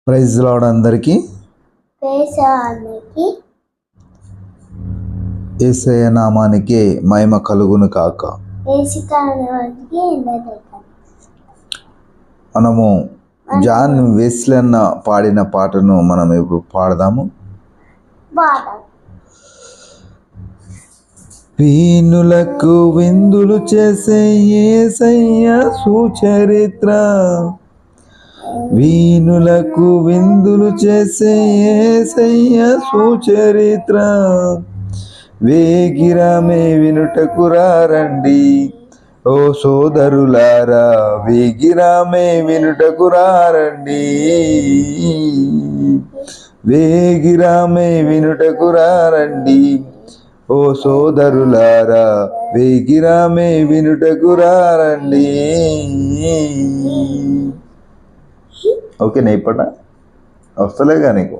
Praise lord అందరికీ. యేసయ్య నామానికి మహిమ కలుగును కాక. మనము జాన్ వెస్లీ అన్న పాడిన పాటను మనం ఇప్పుడు పాడదాము. వీణులకు విందులు చేసే యేసయ్య సుచరిత్ర, వీణులకు విందులు చేసే యేసయ్య సుచరిత్ర, వేగిరమే వినుటకు రండి ఓ సోదరులారా, వేగిరమే వినుటకు రండి, వేగిరమే వినుటకు రండి ఓ సోదరులారా, వేగిరమే వినుటకు రండి. ఓకేనా? ఇప్పట వస్తలేగా నీకు?